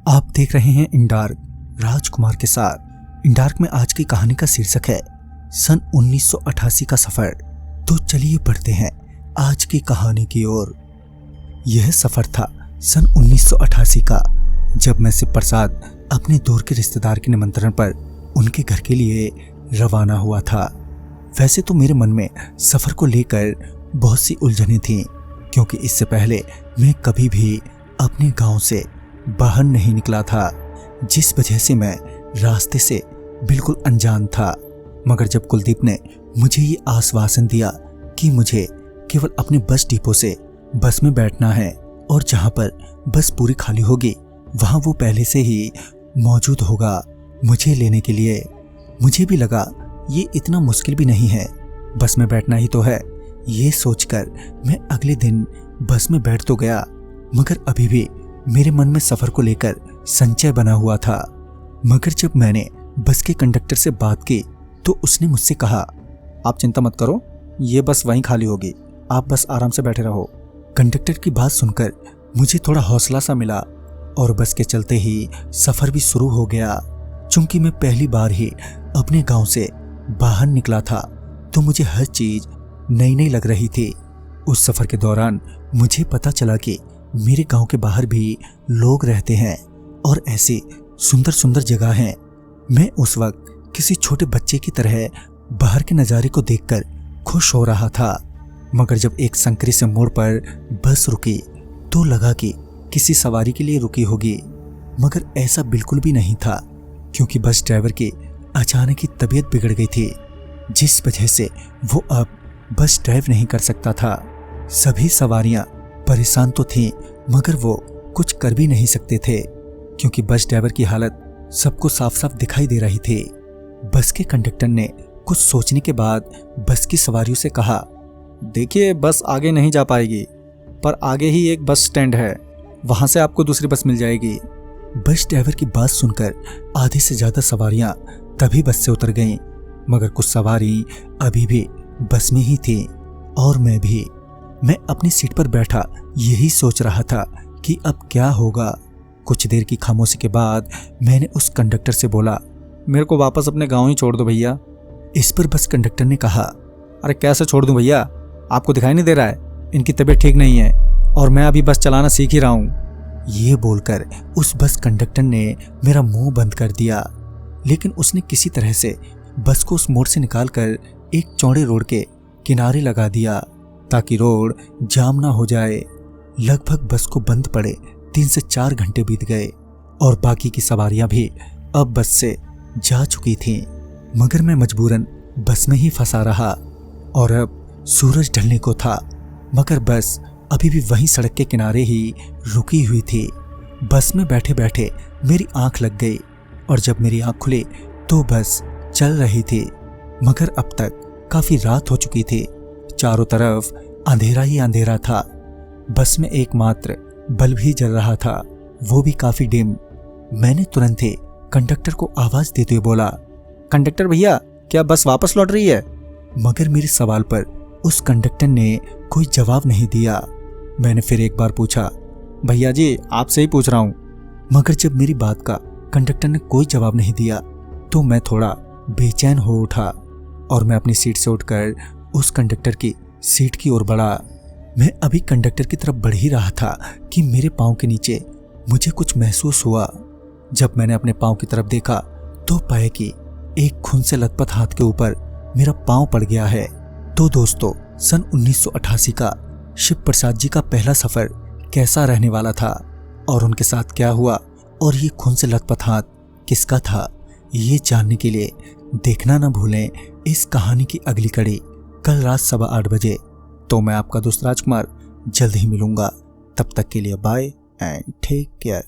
आप देख रहे हैं इन डार्क राजकुमार के साथ। इन डार्क में आज की कहानी का शीर्षक है सन 1988 का सफर। तो चलिए बढ़ते हैं आज की कहानी की ओर। यह सफर था सन 1988 का, जब मैं शिव प्रसाद अपने दूर के रिश्तेदार के निमंत्रण पर उनके घर के लिए रवाना हुआ था। वैसे तो मेरे मन में सफर को लेकर बहुत सी उलझनें थीं, क्योंकि इससे पहले मैं कभी भी अपने गांव से बाहर नहीं निकला था, जिस वजह से मैं रास्ते से बिल्कुल अनजान था। मगर जब कुलदीप ने मुझे ये आश्वासन दिया कि मुझे केवल अपने बस डिपो से बस में बैठना है और जहां पर बस पूरी खाली होगी वहां वो पहले से ही मौजूद होगा मुझे लेने के लिए, मुझे भी लगा ये इतना मुश्किल भी नहीं है, बस में बैठना ही तो है। ये सोचकर मैं अगले दिन बस में बैठ तो गया, मगर अभी भी मेरे मन में सफर को लेकर संचय बना हुआ था। मगर जब मैंने बस के कंडक्टर से बात की तो उसने मुझसे कहा, आप चिंता मत करो, ये बस वहीं खाली होगी, आप बस आराम से बैठे रहो। कंडक्टर की बात सुनकर मुझे थोड़ा हौसला सा मिला और बस के चलते ही सफर भी शुरू हो गया। चूंकि मैं पहली बार ही अपने गांव से बाहर निकला था तो मुझे हर चीज नई नई लग रही थी। उस सफर के दौरान मुझे पता चला कि मेरे गांव के बाहर भी लोग रहते हैं और ऐसी सुंदर सुंदर जगह हैं। मैं उस वक्त किसी छोटे बच्चे की तरह बाहर के नज़ारे को देखकर खुश हो रहा था। मगर जब एक संकरी से मोड़ पर बस रुकी तो लगा कि किसी सवारी के लिए रुकी होगी, मगर ऐसा बिल्कुल भी नहीं था, क्योंकि बस ड्राइवर की अचानक ही तबीयत बिगड़ गई थी, जिस वजह से वो अब बस ड्राइव नहीं कर सकता था। सभी सवारियां परेशान तो थीं, मगर वो कुछ कर भी नहीं सकते थे, क्योंकि बस ड्राइवर की हालत सबको साफ साफ दिखाई दे रही थी। बस के कंडक्टर ने कुछ सोचने के बाद बस की सवारियों से कहा, देखिए बस आगे नहीं जा पाएगी, पर आगे ही एक बस स्टैंड है, वहां से आपको दूसरी बस मिल जाएगी। बस ड्राइवर की बात सुनकर आधे से ज्यादा सवारियां तभी बस से उतर गईं, मगर कुछ सवारी अभी भी बस में ही थी और मैं भी। मैं अपनी सीट पर बैठा यही सोच रहा था कि अब क्या होगा। कुछ देर की खामोशी के बाद मैंने उस कंडक्टर से बोला, मेरे को वापस अपने गांव ही छोड़ दो भैया। इस पर बस कंडक्टर ने कहा, अरे कैसे छोड़ दूं भैया, आपको दिखाई नहीं दे रहा है इनकी तबीयत ठीक नहीं है और मैं अभी बस चलाना सीख ही रहा हूं। ये बोलकर उस बस कंडक्टर ने मेरा मुंह बंद कर दिया, लेकिन उसने किसी तरह से बस को उस मोड़ से निकालकर एक चौड़े रोड के किनारे लगा दिया ताकि रोड जाम ना हो जाए। लगभग बस को बंद पड़े 3 से 4 घंटे बीत गए और बाकी की सवारियां भी अब बस से जा चुकी थीं, मगर मैं मजबूरन बस में ही फंसा रहा और अब सूरज ढलने को था, मगर बस अभी भी वहीं सड़क के किनारे ही रुकी हुई थी। बस में बैठे बैठे मेरी आंख लग गई और जब मेरी आंख खुली तो बस चल रही थी, मगर अब तक काफी रात हो चुकी थी। चारों तरफ अंधेरा ही अंधेरा था। बस में एकमात्र बल्ब ही जल रहा था, वो भी काफी डिम। मैंने तुरंत ही कंडक्टर को आवाज देते हुए बोला, कंडक्टर भैया, क्या बस वापस लौट रही है? मगर मेरे सवाल पर उस कंडक्टर ने कोई जवाब नहीं दिया। मैंने फिर एक बार पूछा, भैया जी आपसे ही पूछ रहा हूं। मगर जब मेरी बात का कंडक्टर ने कोई जवाब नहीं दिया तो मैं थोड़ा बेचैन हो उठा और मैं अपनी सीट से उठकर उस कंडक्टर की सीट की ओर बढ़ा। मैं अभी कंडक्टर की तरफ बढ़ ही रहा था कि मेरे पांव के नीचे मुझे कुछ महसूस हुआ। जब मैंने अपने पांव की तरफ देखा तो पाया कि एक खून से लथपथ हाथ के ऊपर मेरा पांव पड़ गया है। तो दोस्तों, सन 1988 का शिव प्रसाद जी का पहला सफर कैसा रहने वाला था और उनके साथ क्या हुआ और ये खून से लथपथ हाथ किसका था, ये जानने के लिए देखना ना भूलें इस कहानी की अगली कड़ी कल रात 8:15 बजे। तो मैं आपका दोस्त राजकुमार जल्द ही मिलूंगा। तब तक के लिए बाय एंड टेक केयर।